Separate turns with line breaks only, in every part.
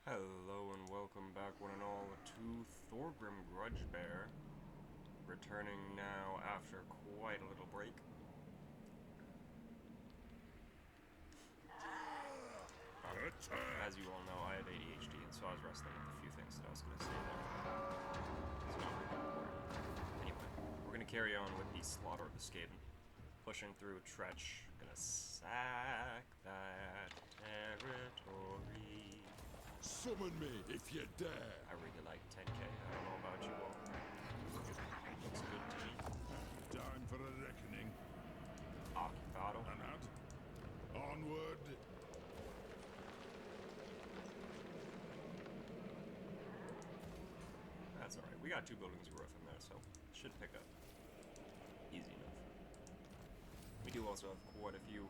Hello and welcome back, one and all, to Thorgrim Grudgebear, returning now after quite a little break. As you all know, I have ADHD, and so I was wrestling with a few things that I was going to say there. It's not really important. Anyway, we're going to carry on with the Slaughter of the Skaven. Pushing through Tretch, gonna sack that territory.
Summon me if you dare.
I really like 10k. I don't know about you all. Looks good to me.
Time for a reckoning.
Occupado.
Anad. Onward.
That's alright. We got 2 buildings of roof in there, so it should pick up. Easy enough. We do also have quite a few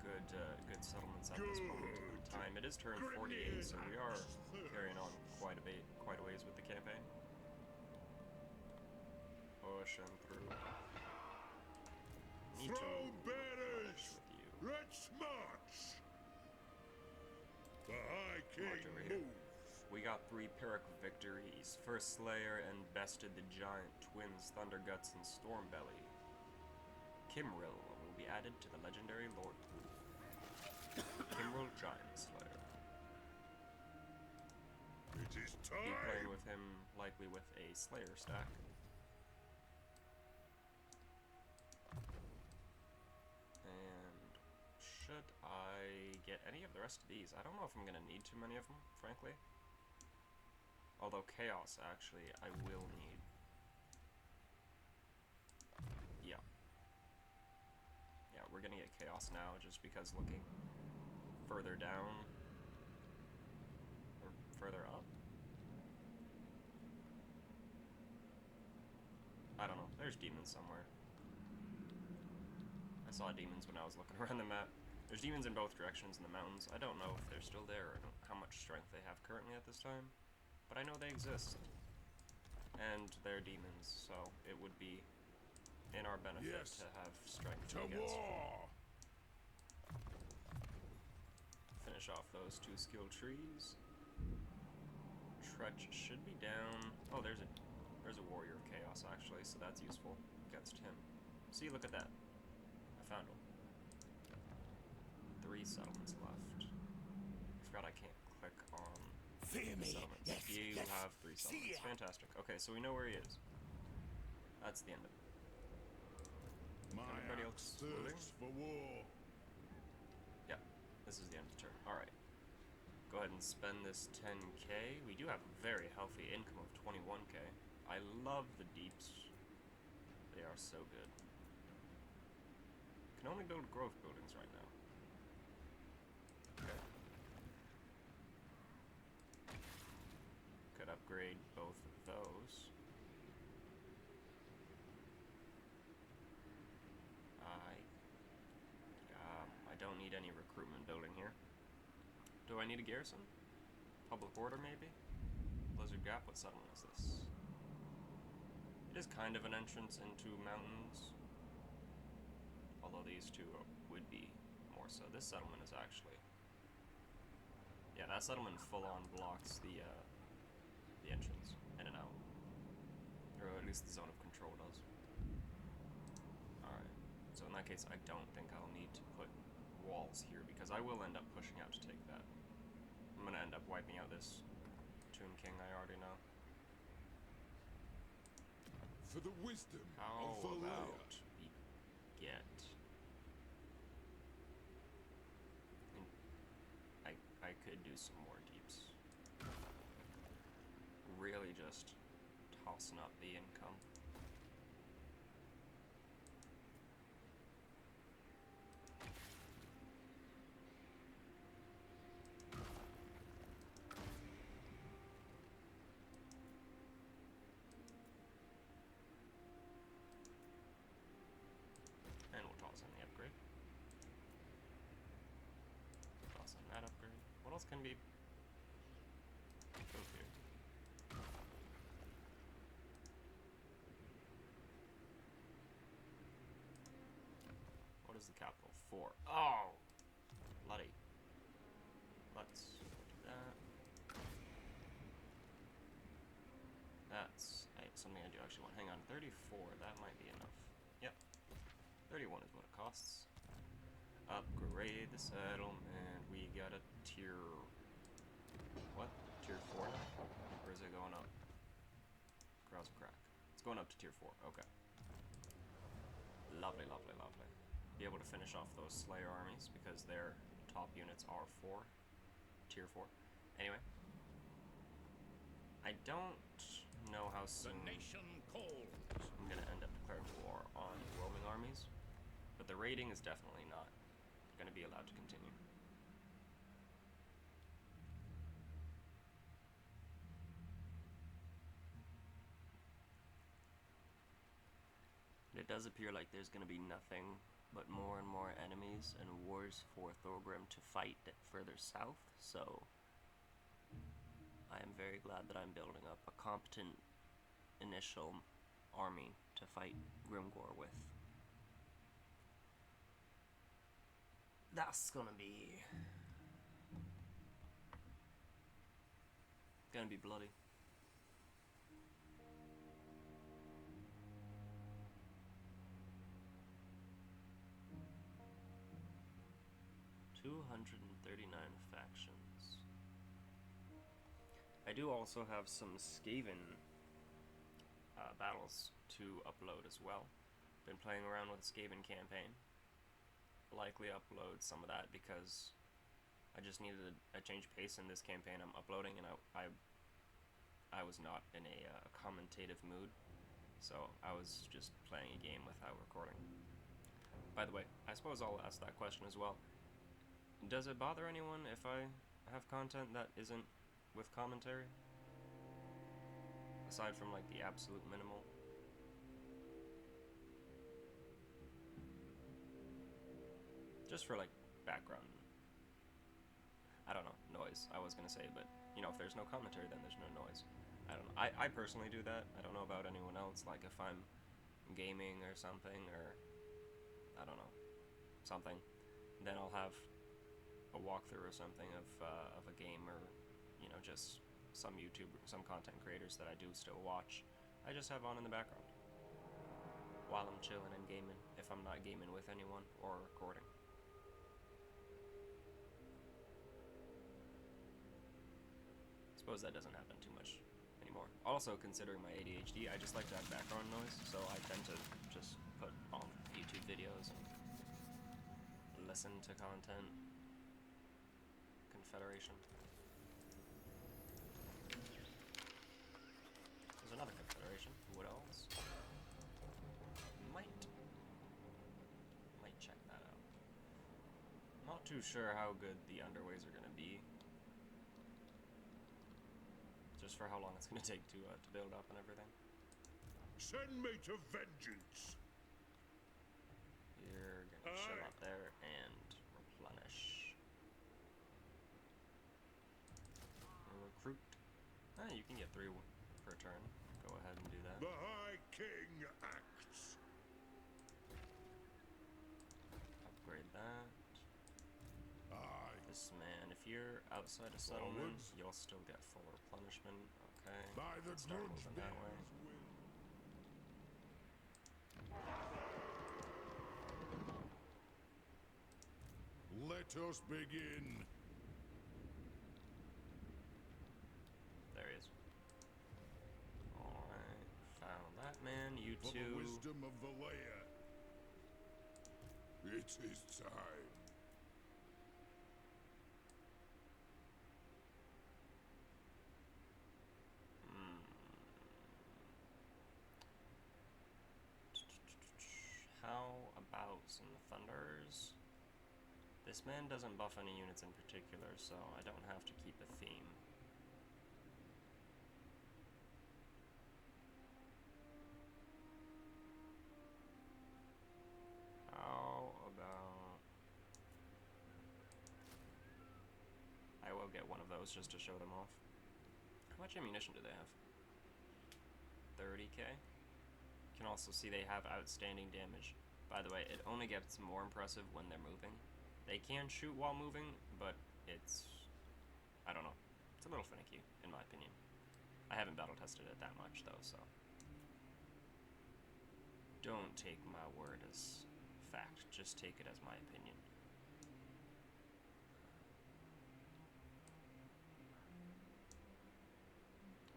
good settlements at this moment in time. It is turn 48, so we are carrying on quite a ways with the campaign. Pushing through. Need
Throw
to
bearers.
with you.
Let's march. The High
March over
King
here.
moves.
We got 3 Pyrrhic victories. First Slayer and bested the giant twins Thunderguts and Stormbelly. Kimrill will be added to the legendary Lord pool. Kimrill Giant Slayer.
It is
Be playing
time.
with him, likely with a Slayer stack. And should I get any of the rest of these? I don't know if I'm going to need too many of them, frankly. Although Chaos, actually, I will need. Yeah. Yeah, we're gonna get Chaos now, just because looking further down, or further up? I don't know, there's demons somewhere. I saw demons when I was looking around the map. There's demons in both directions in the mountains. I don't know if they're still there, or how much strength they have currently at this time, but I know they exist. And they're demons, so it would be in our benefit
Yes.
to have strength
To
against them.
war.
Finish off those 2 skill trees. Tretch should be down. Oh, there's a warrior of chaos actually, so that's useful against him. See, look at that. I found him. 3 settlements left. I forgot I can't click on
Fear me.
settlements.
Yes,
You
yes.
have 3
See
settlements.
ya.
Fantastic. Okay, so we know where he is. That's the end of it.
My
Everybody
axe
else moving?
thirsts for war.
Yeah, this is the end of the turn. Alright. Go ahead and spend this 10k. We do have a very healthy income of 21k. I love the deeps. They are so good. Can only build growth buildings right now. Okay. Could upgrade both of those. I don't need any recruitment building here. Do I need a garrison? Public order, maybe? Blizzard Gap, what settlement is this? It is kind of an entrance into mountains. Although these 2 would be more so. This settlement is actually... Yeah, that settlement full-on blocks the entrance, in and out. Or at least the zone of control does. Alright. So in that case, I don't think I'll need to put walls here, because I will end up pushing out to take that. I'm gonna end up wiping out this Tomb King I already know.
For the wisdom
How
of Valia.
about we get... I could do some more deeps. Really just tossing up the income. And we'll toss in the upgrade. Toss in that upgrade. What else can be built here? What is the capital for? Oh! Bloody. Let's do that. something I do actually want. Hang on, 34, that might be enough. Yep. 31 is what it costs. Upgrade the settlement. We got a tier... What? Tier 4 now? Or is it going up? Cross crack. It's going up to tier 4. Okay. Lovely, lovely, lovely. Be able to finish off those Slayer armies because their top units are 4. Tier 4. Anyway. I don't know how soon
The nation calls.
I'm gonna end up declaring war on roaming armies, but the raiding is definitely not gonna be allowed to continue. It does appear like there's gonna be nothing but more and more enemies and wars for Thorgrim to fight further south, so I am very glad that I'm building up a competent initial army to fight Grimgor with. That's gonna be bloody. $239 factions. I do also have some Skaven battles to upload as well. Been playing around with the Skaven campaign. Likely upload some of that because I just needed a change of pace in this campaign I'm uploading, and I was not in a commentative mood, so I was just playing a game without recording. By the way, I suppose I'll ask that question as well. Does it bother anyone if I have content that isn't with commentary? Aside from like the absolute minimal. Just for like background. I don't know, noise, I was gonna say, but you know, if there's no commentary then there's no noise. I don't know. I personally do that. I don't know about anyone else. Like if I'm gaming or something, or I don't know, something, then I'll have a walkthrough or something of a game, or you know, just some some content creators that I do still watch. I just have on in the background while I'm chilling and gaming, if I'm not gaming with anyone or recording. Suppose that doesn't happen too much anymore. Also, considering my ADHD, I just like to have background noise, so I tend to just put on YouTube videos and listen to content. Confederation. There's another confederation. What else? Might check that out. Not too sure how good the underways are gonna be. Just for how long it's gonna take to build up and everything.
Send me to vengeance.
You're gonna chill out there and replenish. Recruit. Ah, you can get 3 per turn. Go ahead and do that.
The High King acts.
Upgrade that.
Aye.
This man, if you're outside a settlement,
Forwards.
you'll still get full replenishment. Okay.
By the
Let's start
grudge
moving that way.
will. Let us begin.
There he is. Alright, found that man. You
For the
two.
wisdom of the layer. It is time.
How about some thunders? This man doesn't buff any units in particular, so I don't have to keep a theme. How about... I will get one of those just to show them off. How much ammunition do they have? 30k? You can also see they have outstanding damage. By the way, it only gets more impressive when they're moving. They can shoot while moving, but it's... I don't know. It's a little finicky, in my opinion. I haven't battle tested it that much, though, so... Don't take my word as fact, just take it as my opinion.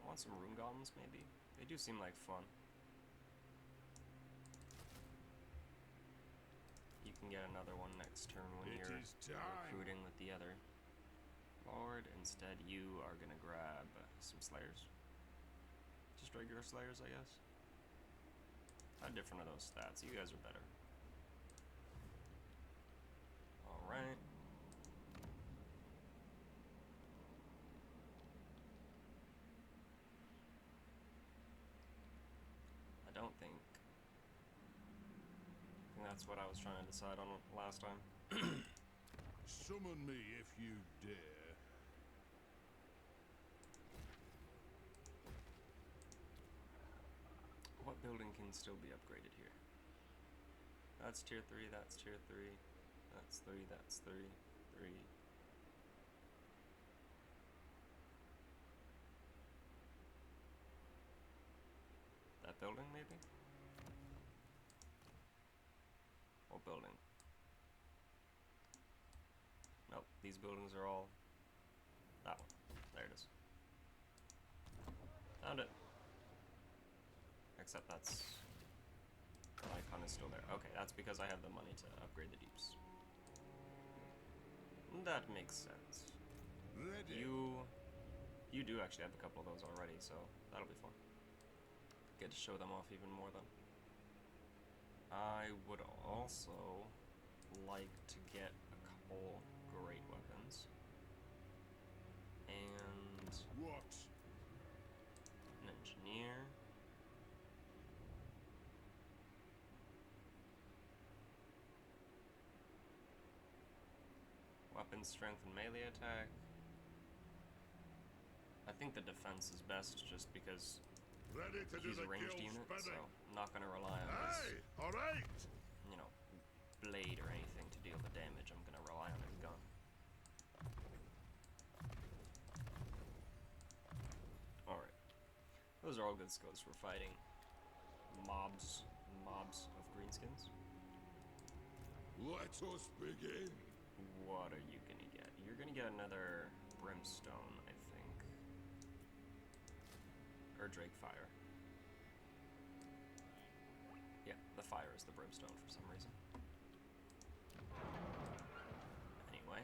I want some rune golems, maybe? They do seem like fun. You can get another one next turn when
It
you're
is time.
recruiting with the other lord. Instead, you are gonna grab some slayers. Just regular slayers, I guess. How different are those stats? You guys are better. Alright. I think that's what I was trying to decide on last time.
Summon me if you dare.
What building can still be upgraded here? That's tier 3, that's tier 3, that's 3, that's 3, 3. That building, maybe? What building? Nope, these buildings are all... that one. There it is. Found it. Except that's... the icon is still there. Okay, that's because I have the money to upgrade the deeps. That makes sense.
Ready.
You do actually have a couple of those already, so that'll be fun. Get to show them off even more then. I would also like to get a couple great weapons. And
What?
an engineer. Weapon strength and melee attack. I think the defense is best just because
Ready to do
he's a
the
ranged
guild
unit, so
spinning.
I'm not going to rely on his,
Aye, all right.
you know, blade or anything to deal the damage. I'm going to rely on his gun. Alright. Those are all good skills for fighting mobs of greenskins.
Let us begin.
What are you going to get? You're going to get another brimstone, I think. Or drake fire. Yeah, the fire is the brimstone for some reason. Anyway.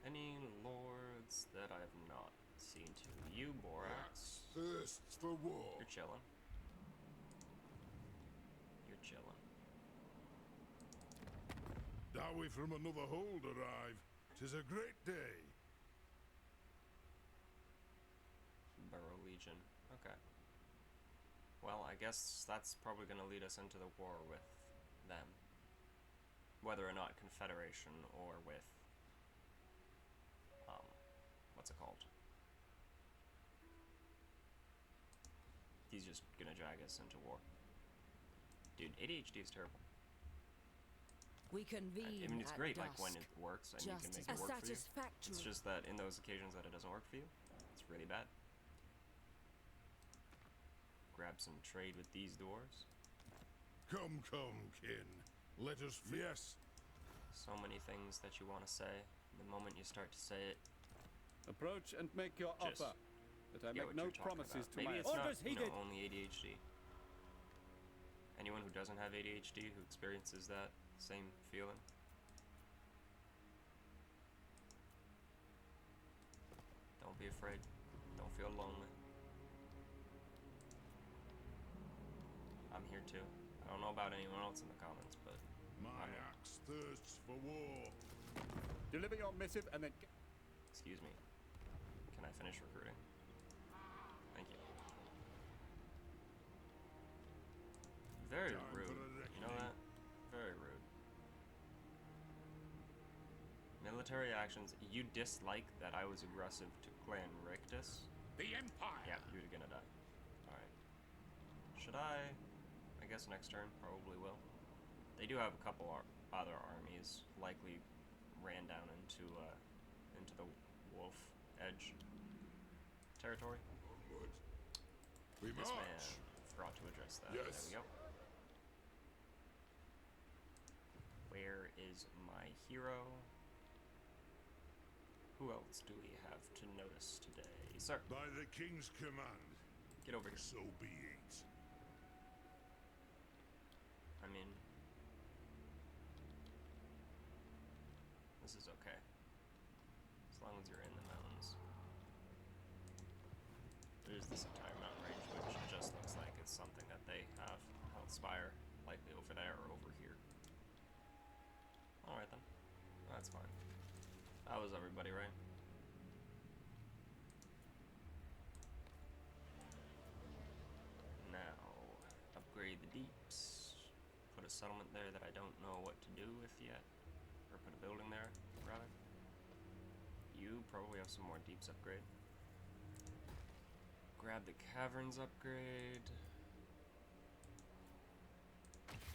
Any lords that I've not seen to? You, Borax.
Thirsts for war.
You're chilling. You're chilling.
Dowie from another hold arrive. 'Tis a great day.
Burrow Legion. Okay. Well, I guess that's probably going to lead us into the war with them. Whether or not Confederation or with... what's it called? He's just going to drag us into war. Dude, ADHD is terrible.
We convene
I mean, it's
at
great,
dusk.
like, when it works and you can make
A
it work for you.
satisfactory.
It's just that in those occasions that it doesn't work for you, it's really bad. Grab some trade with these dwarves.
Come, kin. Let us. Yes.
So many things that you want to say. The moment you start to say it,
Approach and make your
Just
offer. But I
get
make
what
no
you're talking
promises
about.
to
Maybe
my
it's
orders
not,
heeded.
only ADHD. Anyone who doesn't have ADHD who experiences that same feeling. Don't be afraid. Don't feel lonely. I'm here too. I don't know about anyone else in the comments, but
My axe thirsts for war.
Deliver your missive and then...
excuse me. Can I finish recruiting? Thank you. Very
Time for
rude.
a
You know that? Very rude. Military actions. You dislike that I was aggressive to Clan Rictus?
The Empire.
Yeah, you're gonna die. Alright. Should I? I guess next turn, probably will. They do have a couple other armies, likely ran down into the wolf edge territory.
Onward. We
This man
march.
forgot to address that.
Yes.
There we go. Where is my hero? Who else do we have to notice today? Sir,
By the king's command,
get over here.
so be it.
I mean, this is okay. As long as you're in the mountains. There's this entire mountain range, which just looks like it's something that they have held spire, likely over there or over here. Alright then. That's fine. That was everybody, right? Now, upgrade the deeps. Put a settlement there that I don't know what to do with yet. Or put a building there, rather. You probably have some more deeps upgrade. Grab the caverns upgrade.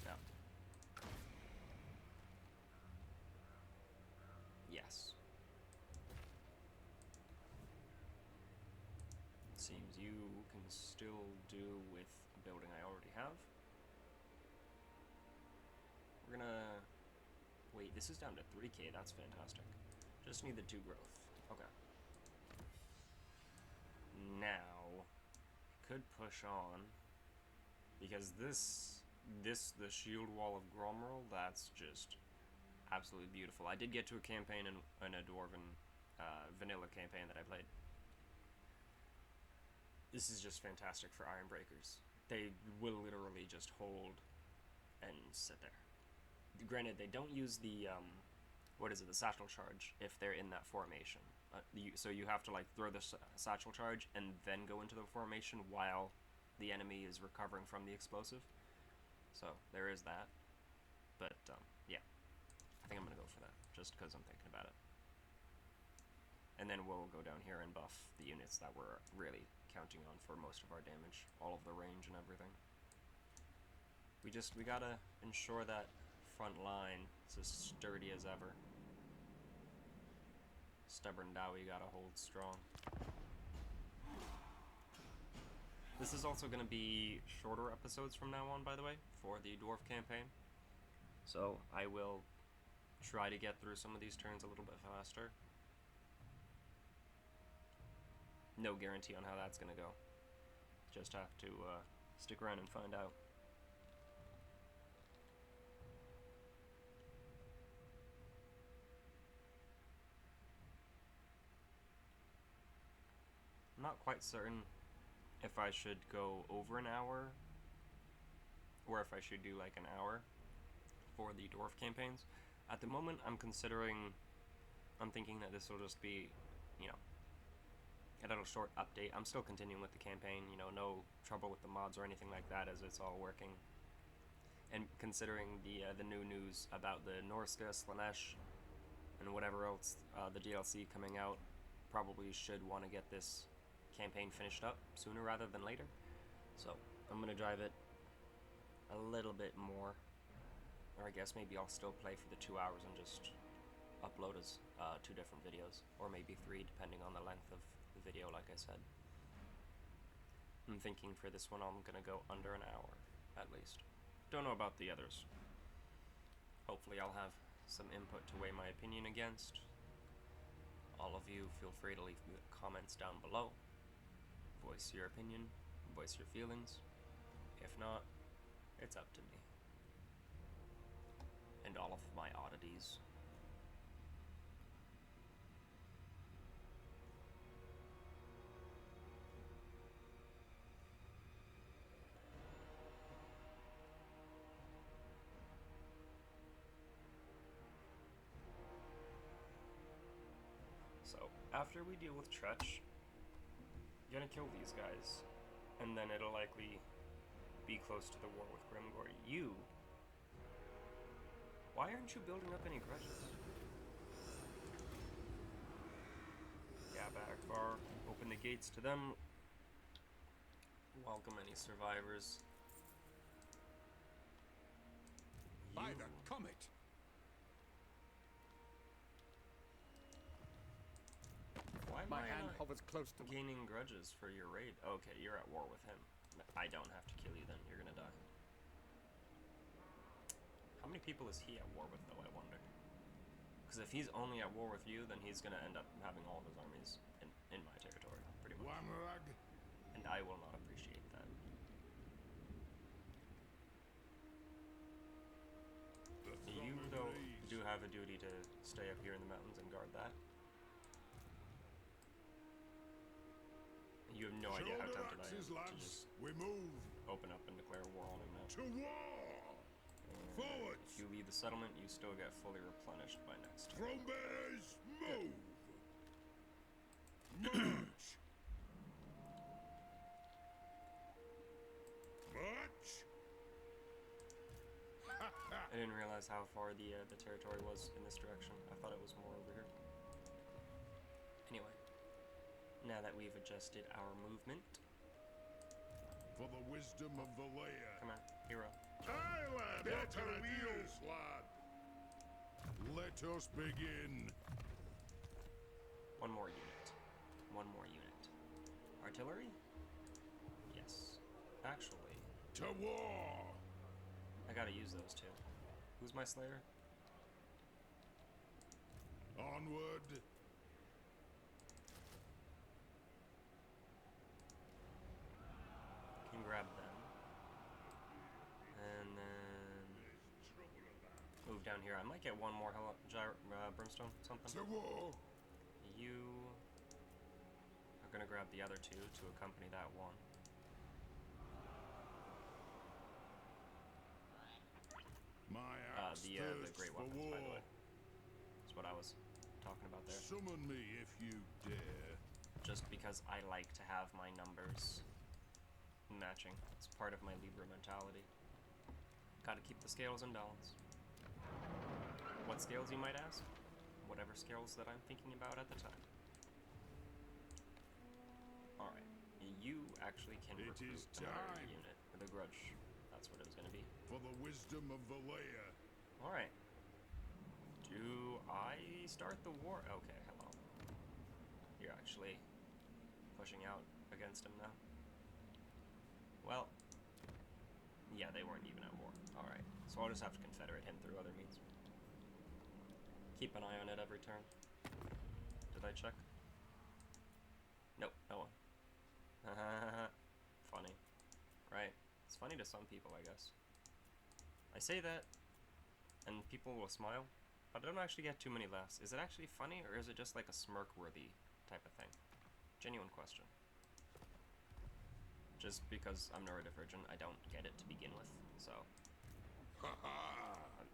Yeah. Yes. Seems you can still do with a building I already have. We're gonna... Wait, this is down to 3k, that's fantastic. Just need the 2 growth. Okay. Now, could push on, because the shield wall of Gromrel, that's just absolutely beautiful. I did get to a campaign in a Dwarven vanilla campaign that I played. This is just fantastic for Iron Breakers. They will literally just hold and sit there. Granted, they don't use the, the satchel charge if they're in that formation. So you have to like throw the satchel charge and then go into the formation while the enemy is recovering from the explosive. So there is that. But yeah, I think I'm gonna go for that just because I'm thinking about it. And then we'll go down here and buff the units that we're really counting on for most of our damage, all of the range and everything. We gotta ensure that front line is as sturdy as ever. Stubborn Dowie gotta hold strong. This is also gonna be shorter episodes from now on, by the way, for the Dwarf campaign. So I will try to get through some of these turns a little bit faster. No guarantee on how that's gonna go. Just have to stick around and find out. I'm not quite certain if I should go over an hour or if I should do like an hour for the Dwarf campaigns. At the moment, I'm thinking that this will just be, you know, a little short update. I'm still continuing with the campaign, you know, no trouble with the mods or anything like that as it's all working. And considering the new news about the Norska, Slanesh, and whatever else, the DLC coming out, probably should want to get this campaign finished up sooner rather than later. So I'm gonna drive it a little bit more, or I guess maybe I'll still play for the 2 hours and just upload as 2 different videos, or maybe 3 depending on the length of the video, like I said. I'm thinking for this one I'm gonna go under an hour at least. Don't know about the others. Hopefully I'll have some input to weigh my opinion against. All of you feel free to leave comments down below. Voice your opinion, voice your feelings. If not, it's up to me. And all of my oddities. So, after we deal with Tretch, I'm gonna kill these guys, and then it'll likely be close to the war with Grimgor. You? Why aren't you building up any grudges? Yeah, Akbar, open the gates to them. Welcome any survivors.
By
You-
the comet!
Why am
My
I
hand
not
hovers close to
gaining grudges for your raid? Okay, you're at war with him. I don't have to kill you then, you're gonna die. How many people is he at war with, though, I wonder? Because if he's only at war with you, then he's going to end up having all of his armies in my territory, pretty much.
Wanrag.
And I will not appreciate that. You, though, do have a duty to stay up here in the mountains and guard that. You have no idea how tempted I am to just
We move
open up and declare war on him now.
to war. Forwards.
If you leave the settlement, you still get fully replenished by next turn.
Throne bearers, move. March. March.
I didn't realize how far the territory was in this direction. I thought it was more over here. Anyway, now that we've adjusted our movement,
For the wisdom of the layer.
come on, hero.
Aye, lad. Better wheels, lad. Let us begin.
One more unit. One more unit. Artillery? Yes. Actually,
To war.
I gotta use those two. Who's my slayer?
Onward.
Can grab them. And then move down here. I might get one more brimstone, something.
To war.
You are gonna grab the other two to accompany that one.
My axe
The
thirsts
great
for
weapons,
war.
by the way. That's what I was talking about there.
Summon me if you dare.
Just because I like to have my numbers matching. It's part of my Libra mentality. Gotta keep the scales in balance. What scales, you might ask? Whatever scales that I'm thinking about at the time. Alright. You actually can
It
recruit
is
another
time.
unit. Or the grudge. That's what it was gonna be.
For the wisdom of the layer.
Alright. Do I start the war? Okay, hello. You're actually pushing out against him now. Well, yeah, they weren't even at war. Alright, so I'll just have to confederate him through other means. Keep an eye on it every turn. Did I check? Nope, no one. Funny. Right? It's funny to some people, I guess. I say that, and people will smile, but I don't actually get too many laughs. Is it actually funny, or is it just like a smirk-worthy type of thing? Genuine question. Just because I'm neurodivergent, I don't get it to begin with, so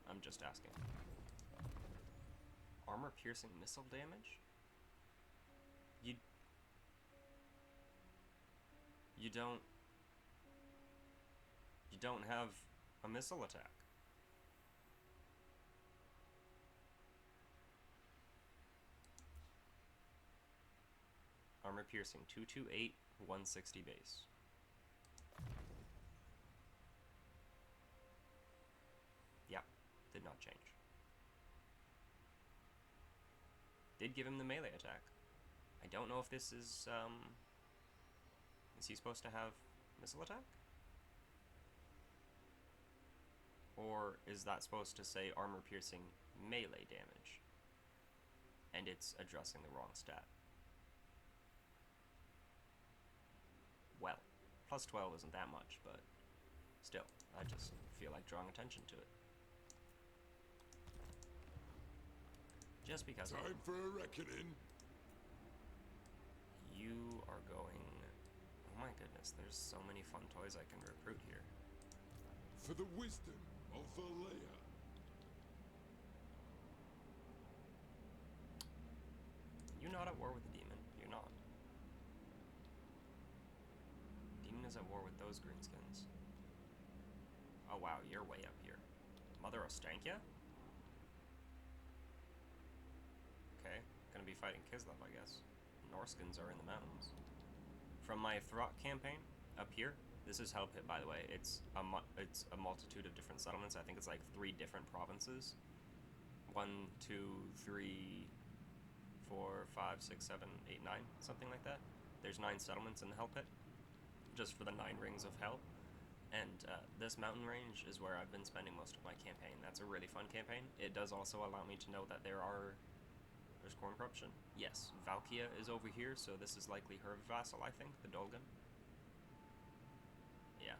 I'm just asking. Armor-piercing missile damage? You don't have a missile attack. Armor piercing 228, 160 base. Yeah, did not change. Did give him the melee attack. I don't know if this is he supposed to have missile attack? Or is that supposed to say armor piercing melee damage? And it's addressing the wrong stat. Well, plus 12 isn't that much, but still, I just feel like drawing attention to it. Just because
Time for a reckoning.
you are going... Oh my goodness, there's so many fun toys I can recruit here.
For the wisdom of the layer.
You're not at war with the demon. You're not. Demon is at war with those greenskins. Oh wow, you're way up here. Mother Ostankia? Okay, gonna be fighting Kislev, I guess. Norskins are in the mountains. From my Throt campaign, up here, this is Hell Pit, by the way. It's a multitude of different settlements. I think it's like 3 different provinces. 1, 2, 3, 4, 5, 6, 7, 8, 9, something like that. There's 9 settlements in the Hell Pit, just for the 9 rings of hell. And this mountain range is where I've been spending most of my campaign. That's a really fun campaign. It does also allow me to know that there's corn corruption. Yes, Valkia is over here, so this is likely her vassal, I think, the Dolgan. Yeah.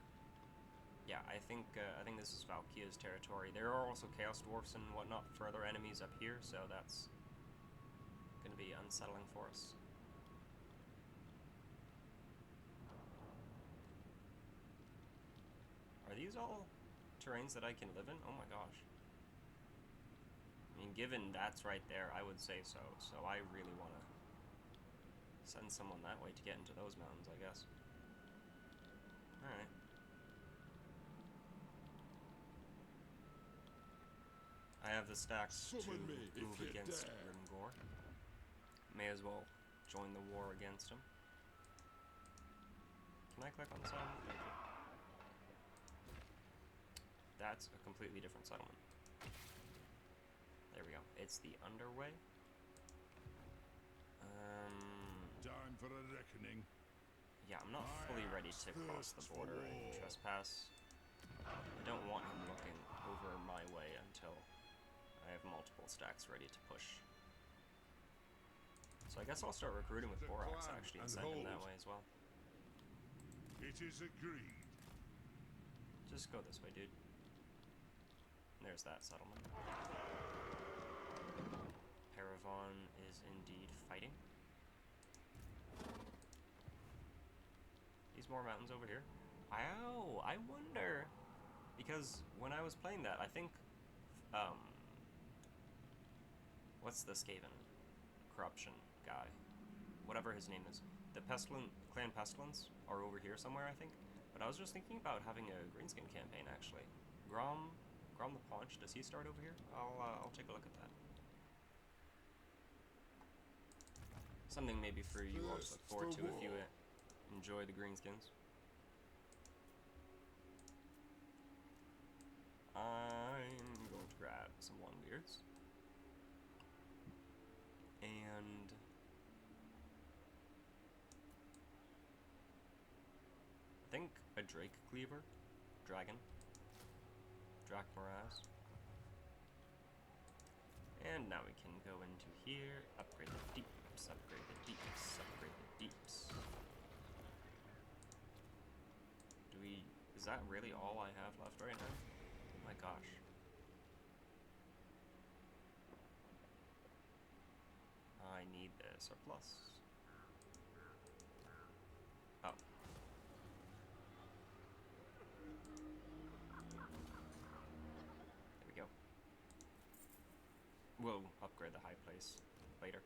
Yeah, I think this is Valkia's territory. There are also Chaos Dwarfs and whatnot, further enemies up here, so that's gonna be unsettling for us. Are these all terrains that I can live in? Oh my gosh. I mean, given that's right there, I would say so. So I really want to send someone that way to get into those mountains, I guess. Alright. I have the stacks to move against Rimgor. May as well join the war against him. Can I click on the settlement? Thank you. That's a completely different settlement. There we go. It's the Underway.
Time for a reckoning.
Yeah, I'm not fully ready to cross the border and trespass. I don't want him looking over my way until I have multiple stacks ready to push. So I guess I'll start recruiting with Borax actually and send him that way as well.
It is agreed.
Just go this way, dude. There's that settlement. Paravon is indeed fighting. These more mountains over here. Wow, I wonder. Because when I was playing that, I think, what's the Skaven corruption guy? Whatever his name is. The Clan Pestilence are over here somewhere, I think. But I was just thinking about having a greenskin campaign, actually. Grom the Paunch, does he start over here? I'll take a look at that. Something maybe for you all to look forward to if you enjoy the greenskins. I'm going to grab some Longbeards. And I think a Drake Cleaver, Dragon. Drac Moraz. And now we can go into here, upgrade the deeps, upgrade the deeps, upgrade the deeps. Is that really all I have left right now? Oh my gosh. I need the surplus. Oh. We'll upgrade the high place later.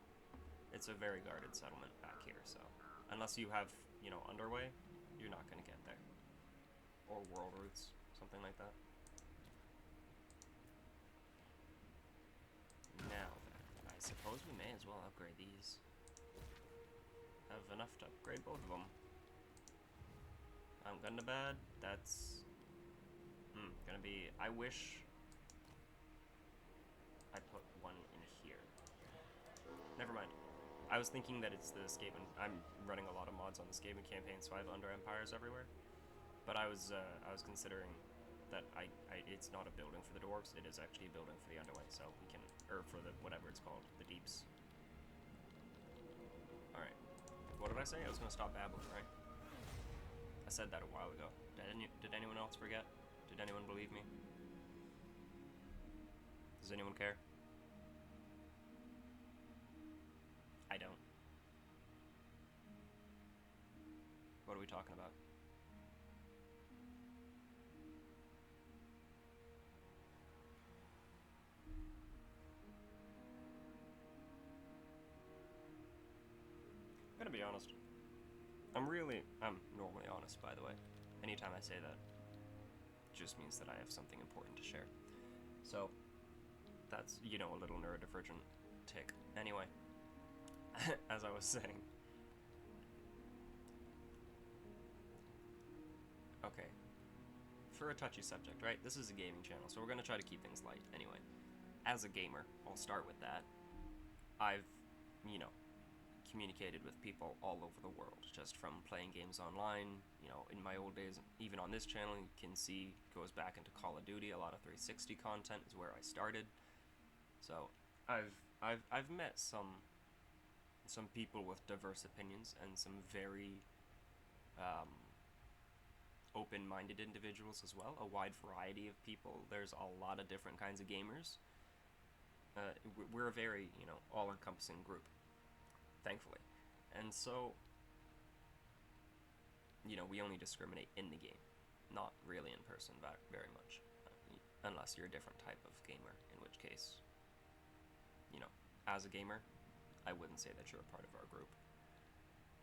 It's a very guarded settlement back here, so unless you have, you know, Underway, you're not going to get there. Or World Routes, something like that. Now then, I suppose we may as well upgrade these. Have enough to upgrade both of them. Gundabad, that's gonna be, I wish I put one in here. Never mind. I was thinking that it's the Skaven. I'm running a lot of mods on the Skaven campaign, so I have Under Empires everywhere. But I was considering that it's not a building for the Dwarves, it is actually a building for the Underway, so we can, or for the, whatever it's called, the Deeps. Alright. What did I say? I was gonna stop babbling, right? I said that a while ago. Did anyone else forget? Did anyone believe me? Does anyone care? I don't. What are we talking about? I'm gonna be honest. I'm normally honest, by the way. Anytime I say that, it just means that I have something important to share. So, that's, you know, a little neurodivergent tick. Anyway, as I was saying. Okay. For a touchy subject, right? This is a gaming channel, so we're gonna try to keep things light. Anyway, as a gamer, I'll start with that. I've, you know, communicated with people all over the world, just from playing games online. You know, in my old days, even on this channel, you can see goes back into Call of Duty. A lot of 360 content is where I started. So I've met some people with diverse opinions and some very open-minded individuals as well. A wide variety of people. There's a lot of different kinds of gamers. We're a very, you know, all-encompassing group, thankfully. And so, you know, we only discriminate in the game, not really in person very much, unless you're a different type of gamer, in which case, you know, as a gamer, I wouldn't say that you're a part of our group.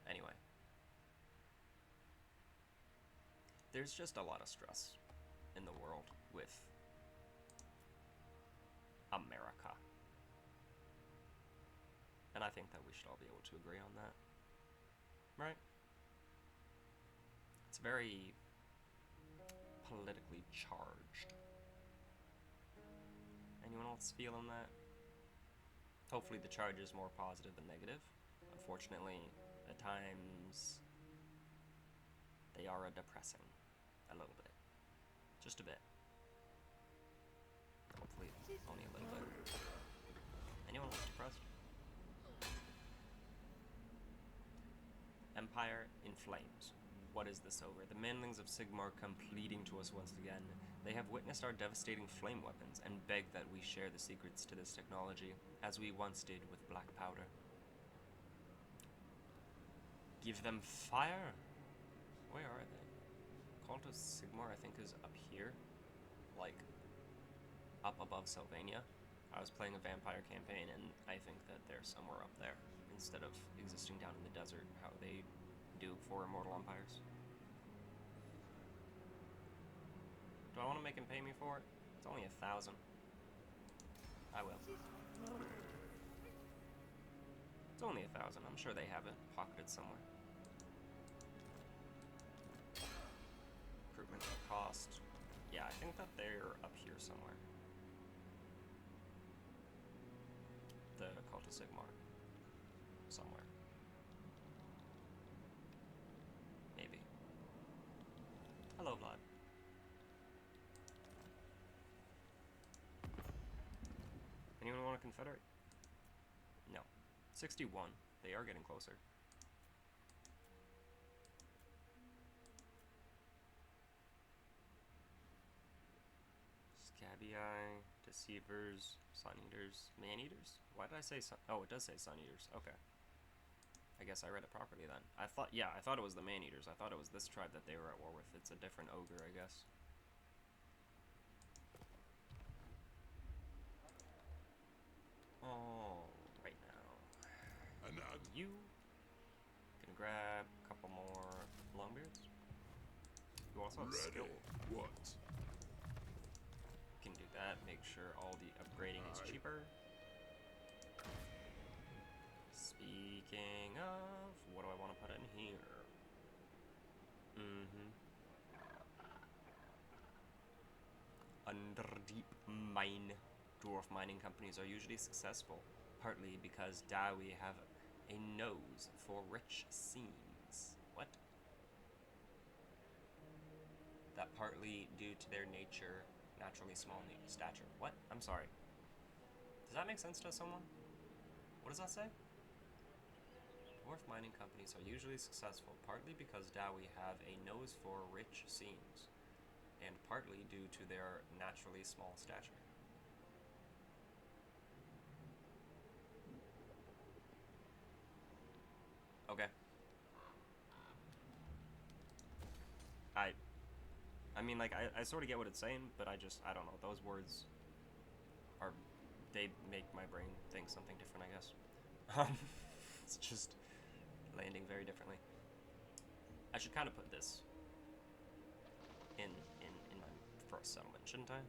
Anyway, there's just a lot of stress in the world with America. And I think that we should all be able to agree on that. Right? It's very politically charged. Anyone else feeling that? Hopefully the charge is more positive than negative. Unfortunately, at times, they are depressing. A little bit. Just a bit. Hopefully, only a little bit. Anyone else depressed? Empire in flames. What is this over? The manlings of Sigmar come pleading to us once again. They have witnessed our devastating flame weapons and beg that we share the secrets to this technology, as we once did with black powder. Give them fire? Where are they? Cult of Sigmar, I think, is up here. Like, up above Sylvania. I was playing a vampire campaign, and I think that they're somewhere up there, instead of existing down in the desert, how they do for Immortal Empires. Do I want to make him pay me for it? It's only 1,000. I will. It's only 1,000. I'm sure they have it pocketed somewhere. Recruitment cost. Yeah, I think that they're up here somewhere. The Cult of Sigmar. Somewhere. Maybe. Hello, Vlad. Anyone want a Confederate? No. 61. They are getting closer. Scabby Eye, Deceivers, Sun Eaters, Man Eaters? Why did I say Sun? Oh, it does say Sun Eaters. Okay. I guess I read it properly then. I thought it was the Man Eaters. I thought it was this tribe that they were at war with. It's a different ogre, I guess. Oh, right now. You can grab a couple more Longbeards. You also have skill.
What?
Can do that. Make sure all the upgrading is cheaper. Speaking of, what do I want to put in here? Underdeep mine. Dwarf mining companies are usually successful, partly because Dawi have a nose for rich scenes. What? That partly due to their nature, naturally small stature. What? I'm sorry. Does that make sense to someone? What does that say? Dwarf mining companies are usually successful, partly because Dawi have a nose for rich scenes, and partly due to their naturally small stature. Okay. I mean, like, I sort of get what it's saying, but I don't know. Those words they make my brain think something different, I guess. It's just landing very differently. I should kind of put this in my first settlement, shouldn't I?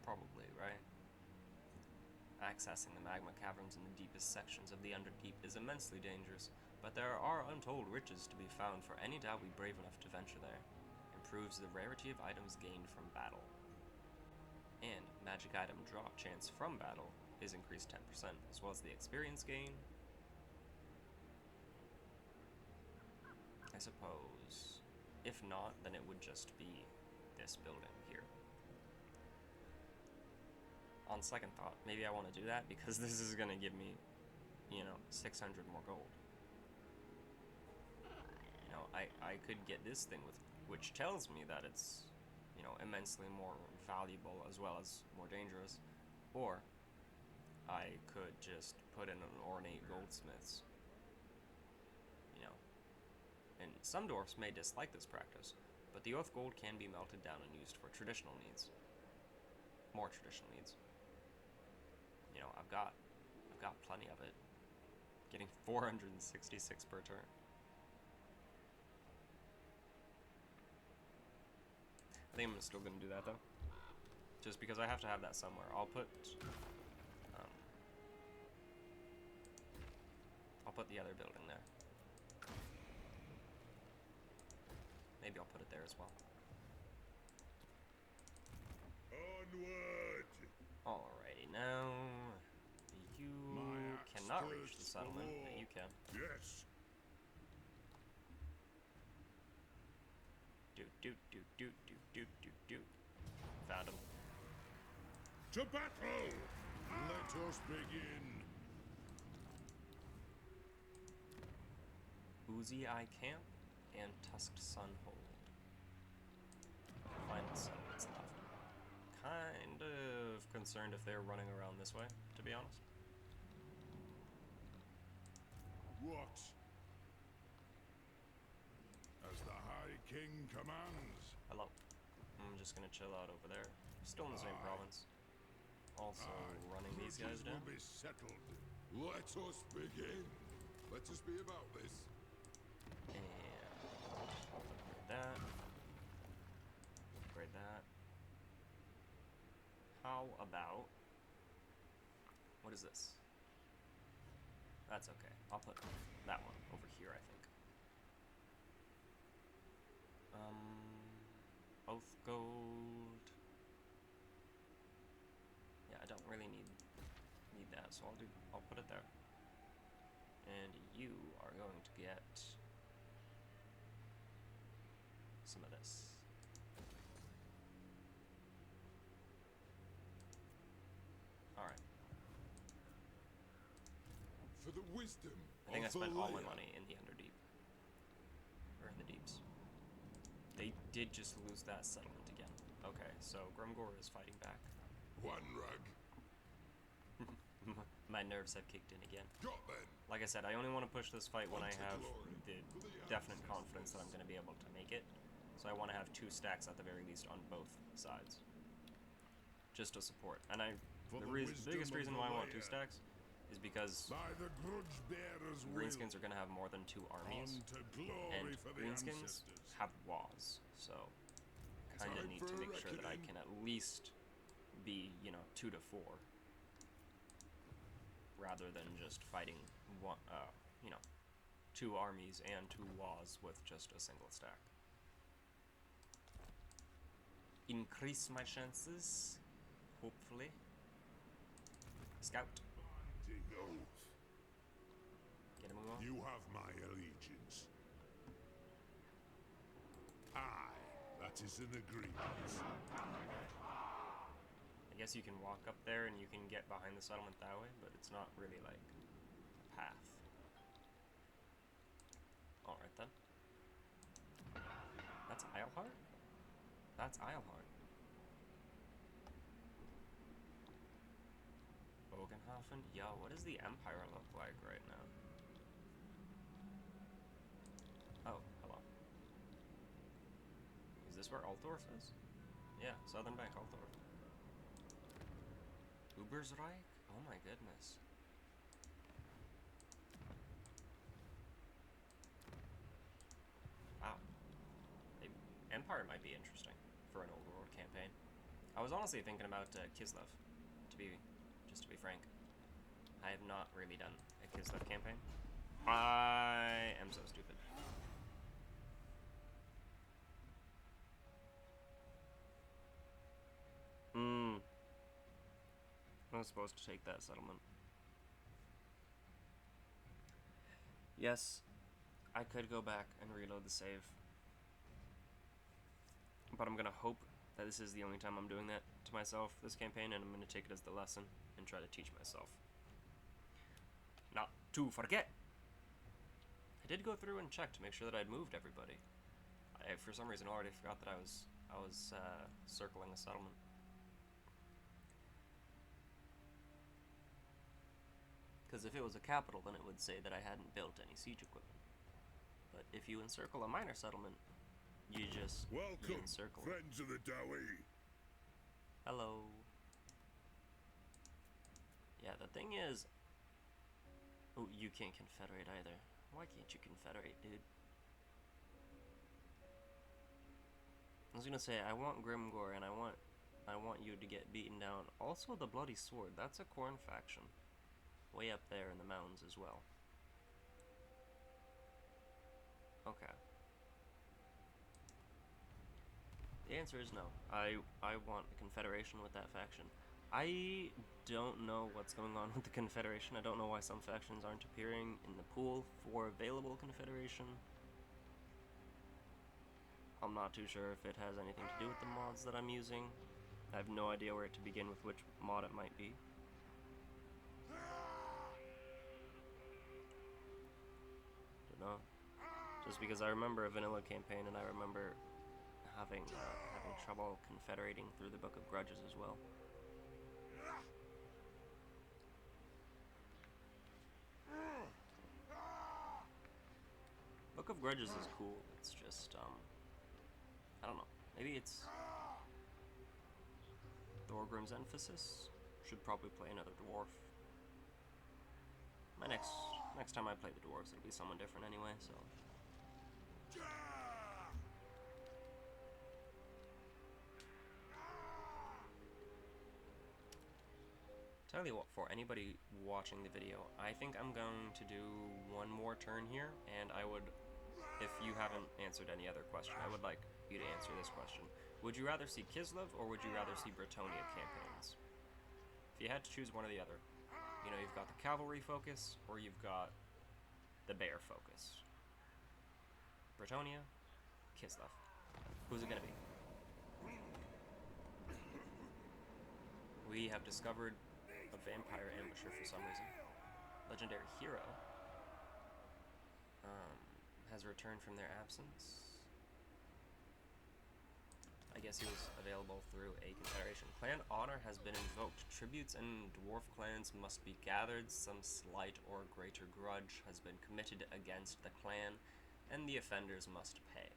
Probably, right? Accessing the magma caverns in the deepest sections of the Underdeep is immensely dangerous, but there are untold riches to be found for any Dawi brave enough to venture there. Improves the rarity of items gained from battle. And Magic item drop chance from battle is increased 10%, as well as the experience gain. I suppose. If not, then it would just be this building here. On second thought, maybe I want to do that because this is going to give me, 600 more gold. I could get this thing which tells me that it's, immensely more valuable as well as more dangerous, or I could just put in an ornate goldsmiths. And some dwarfs may dislike this practice, but the oath gold can be melted down and used for traditional needs. More traditional needs. I've got plenty of it. Getting 466 per turn. I think I'm still gonna do that though, just because I have to have that somewhere. I'll put the other building there. Maybe I'll put it there as well.
Onward!
Alrighty, now you cannot reach the settlement, but you can.
Yes.
Do. Found him.
To battle! Let us begin.
Oozy Eye Camp and Tusked Sun Hold. Final settlements left. Kind of concerned if they're running around this way, to be honest.
What? As the High King commands.
Hello. I'm just gonna chill out over there. Still in the same province. Also running these guys down.
Will be settled. Let us begin. Let us be about this.
And upgrade that. Upgrade that. How about... What is this? That's okay. I'll put that one over here, I think. Both gold. Yeah, I don't really need that, so I'll put it there. And you are going to get some of this. Alright.
For the wisdom.
I think I spent all my money in the Underdeep. Or in the Deeps. They did just lose that settlement again. Okay, so Grumgor is fighting back.
One rug.
My nerves have kicked in again.
Got then.
Like I said, I only want to push this fight when I
Unto
have
glory.
the definite confidence that I'm going to be able to make it. So I want to have 2 stacks at the very least on both sides. Just to support. And the biggest reason why I want 2 stacks is because
By the grudge bearers
greenskins are going to have more than 2 armies.
Unto glory
And
for the
greenskins
ancestors.
have was, so kind of
Time
need
for
to
a
make sure that I
reckoning.
can at least be, 2 to 4, rather than just fighting one, 2 armies and 2 was with just a single stack. Increase my chances, hopefully. Scout,
Binding oath.
get a move on.
You have my allegiance. Aye, that is an agreement.
I guess you can walk up there and you can get behind the settlement that way, but it's not really like a path. Alright then. That's Eilhart? That's Eilhart. Bogenhofen? Yo, what does the Empire look like right now? Oh, hello. Is this where Altdorf is? Yeah, Southern Bank, Altdorf. Ubersreich? Oh my goodness. Wow. Empire might be interesting for an overworld campaign. I was honestly thinking about Kislev, to be frank. I have not really done a Kislev campaign. I am so stupid. I was supposed to take that settlement. Yes, I could go back and reload the save. But I'm gonna hope that this is the only time I'm doing that to myself this campaign, and I'm gonna take it as the lesson and try to teach myself not to forget. I did go through and check to make sure that I'd moved everybody. I, for some reason, already forgot that I was circling a settlement. Because if it was a capital, then it would say that I hadn't built any siege equipment. But if you encircle a minor settlement, you
Welcome,
encircle it.
friends of the Dowie.
Hello. Yeah, the thing is... Oh, you can't confederate either. Why can't you confederate, dude? I was gonna say, I want Grimgor, and I want you to get beaten down. Also, the Bloody Sword. That's a Khorne faction. Way up there in the mountains as well. Okay. The answer is no. I want a confederation with that faction. I don't know what's going on with the confederation. I don't know why some factions aren't appearing in the pool for available confederation. I'm not too sure if it has anything to do with the mods that I'm using. I have no idea where to begin with which mod it might be. Don't know. Just because I remember a vanilla campaign, and I remember having trouble confederating through the Book of Grudges as well. Book of Grudges is cool. It's just I don't know. Maybe it's Thorgrim's emphasis. Should probably play another dwarf. My next time I play the dwarves, it'll be someone different anyway. So. Tell you what, for anybody watching the video, I think I'm going to do one more turn here, and I would, if you haven't answered any other question, I would like you to answer this question. Would you rather see Kislev, or would you rather see Bretonnia campaigns? If you had to choose one or the other, you know, you've got the cavalry focus, or you've got the bear focus. Bretonnia, Kislev. Who's it gonna be? We have discovered a vampire ambusher for some reason. Legendary hero has returned from their absence. I guess he was available through a confederation. Clan honor has been invoked. Tributes and dwarf clans must be gathered. Some slight or greater grudge has been committed against the clan, and the offenders must pay.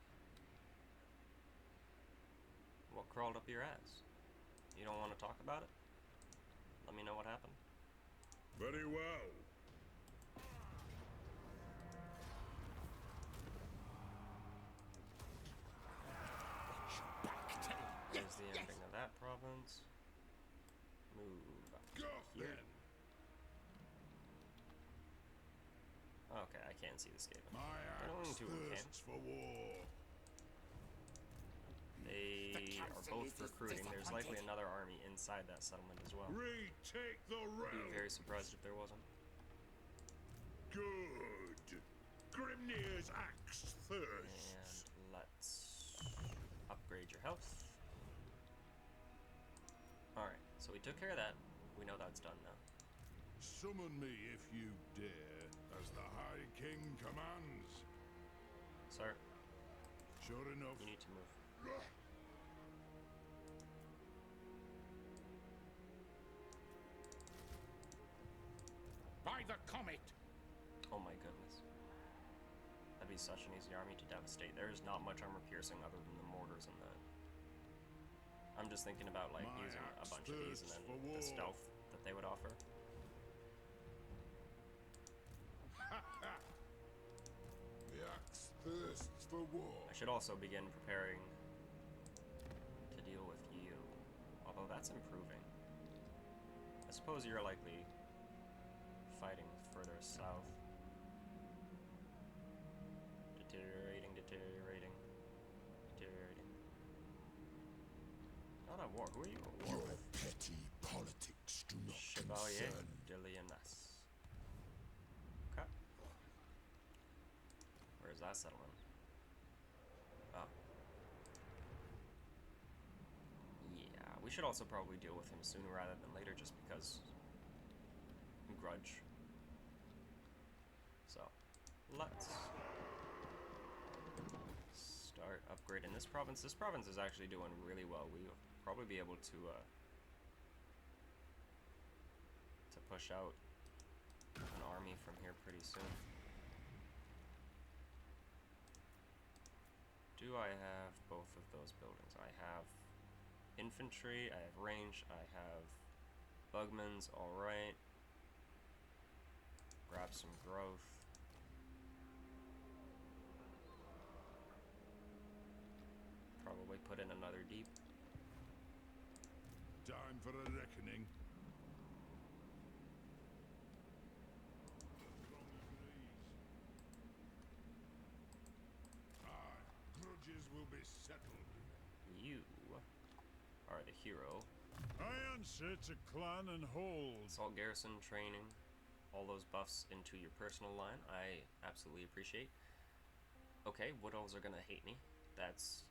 What crawled up your ass? You don't want to talk about it? Let me know what happened.
Very well.
There's the ending of that province. Move up to here. Okay, I can't see the Skaven.
My
Only
axe
two of them can.
thirsts for war.
They are both recruiting. There's likely another army inside that settlement as well.
Retake the
I'd be
realm.
very surprised if there wasn't.
Good. Grimnir's axe thirsts.
And let's upgrade your health. Alright, so we took care of that. We know that's done now.
Summon me if you dare, as the High King commands.
Sir,
Sure enough.
you need to move.
By the comet!
Oh my goodness. That'd be such an easy army to devastate. There's not much armor piercing other than the mortars and the... I'm just thinking about like
My
using a
axe
bunch of these and
thirsts
then
for
the
war.
stealth that they would offer.
The axe thirsts for war.
I should also begin preparing to deal with you. Although that's improving. I suppose you're likely fighting further south. Deteriorating. Not at war. Who are you at war
Your
with?
petty politics do not
Chevalier
son.
de Lyonesse. Okay. Where's that settlement? Oh. Yeah, we should also probably deal with him sooner rather than later just because grudge. So, let's start upgrading this province. This province is actually doing really well. We'll probably be able to push out an army from here pretty soon. Do I have both of those buildings? I have infantry, I have range, I have bugmans, alright. Grab some growth. Probably put in another deep.
Time for a reckoning. Aye, grudges will be settled.
You are the hero.
I answer to clan and hold.
Assault garrison training. All those buffs into your personal line. I absolutely appreciate. Okay, wood elves are gonna hate me. That's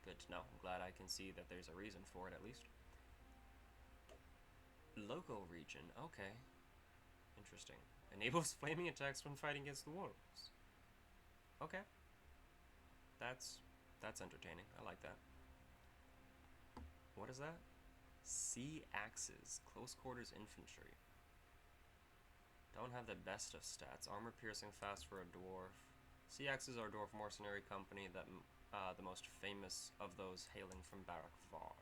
good to know. I'm glad I can see that there's a reason for it at least. Local region. Okay. Interesting. Enables flaming attacks when fighting against the wolves. Okay. That's entertaining. I like that. What is that? Sea axes. Close quarters infantry. Don't have the best of stats. Armor piercing fast for a dwarf. Sea axes are a dwarf mercenary company that the most famous of those hailing from Barak Var.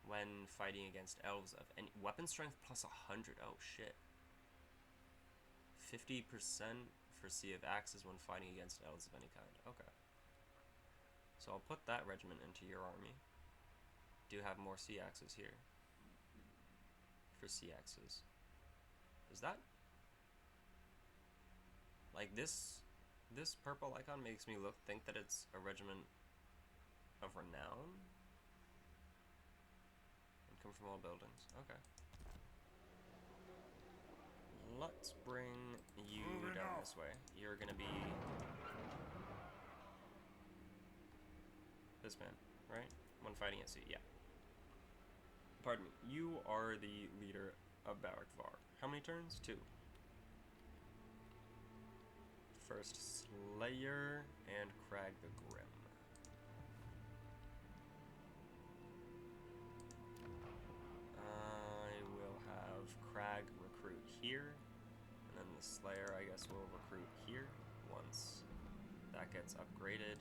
When fighting against elves of any weapon strength plus 100. Oh shit. 50% for Sea of Axes when fighting against elves of any kind. Okay. So I'll put that regiment into your army. Do have more Sea Axes here. For Sea Axes. Is that like this purple icon makes me think that it's a regiment of renown? Income from all buildings. Okay. Let's bring you down this way. You're gonna be this man, right? When fighting at sea, yeah. Pardon me. You are the leader of Barak Var. How many turns? 2. First Slayer and Crag the Grim. I will have Crag recruit here, and then the Slayer I guess will recruit here once that gets upgraded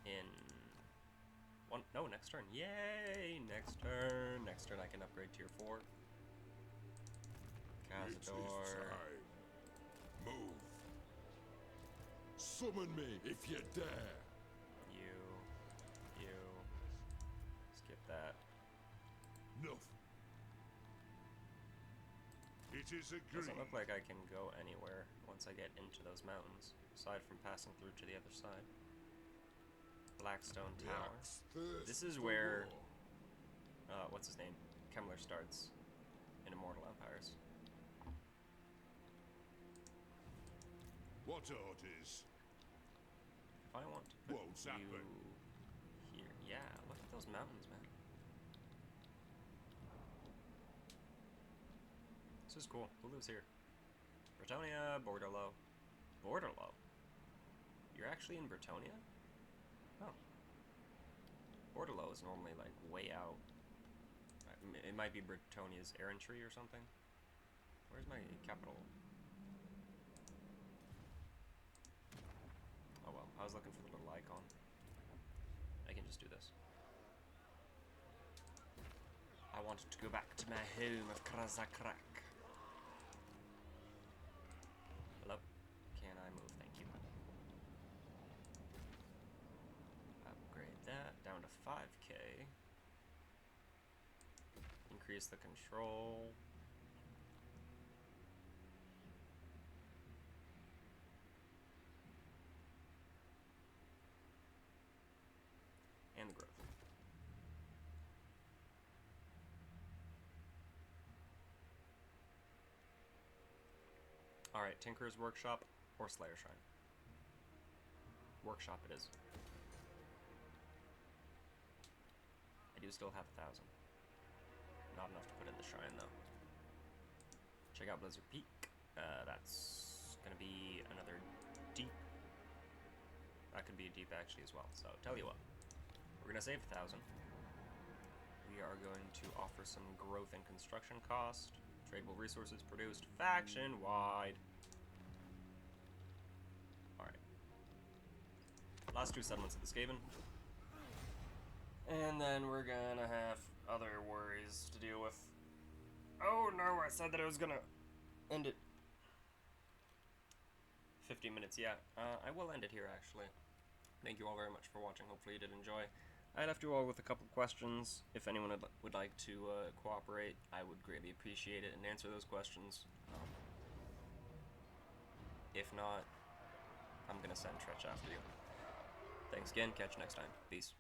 in next turn. Yay! Next turn I can upgrade tier 4.
It is
Cazador.
time. Move. Summon me if you dare.
You. Skip that.
Enough. It is agreed.
Doesn't look like I can go anywhere once I get into those mountains, aside from passing through to the other side. Blackstone Tower. This is where, what's his name? Kemmler starts in Immortal Empires.
What orders?
If I want to put
Won't
you
happen.
here, yeah, look at those mountains, man. This is cool. Who lives here? Bretonia, Borderlo. Borderlo? You're actually in Bretonia? Oh. Borderlo is normally like way out. It might be Bretonia's errantry or something. Where's my capital? Oh well, I was looking for the little icon. I can just do this. I wanted to go back to my home of Krasakrak. Hello? Can I move? Thank you. Upgrade that down to 5k. Increase the control. And the growth. Alright, Tinker's Workshop or Slayer Shrine? Workshop it is. I do still have 1,000. Not enough to put in the shrine, though. Check out Blizzard Peak. That's gonna be another deep. That could be a deep, actually, as well. So, tell you what. We're gonna save 1,000. We are going to offer some growth and construction cost. Tradable resources produced faction-wide. Alright. Last 2 settlements of the Skaven. And then we're gonna have other worries to deal with. Oh no, I said that I was gonna end it. 50 minutes, yeah. I will end it here, actually. Thank you all very much for watching. Hopefully you did enjoy. I left you all with a couple questions. If anyone would like to cooperate, I would greatly appreciate it and answer those questions. If not, I'm gonna send Tretch after you. Thanks again. Catch you next time. Peace.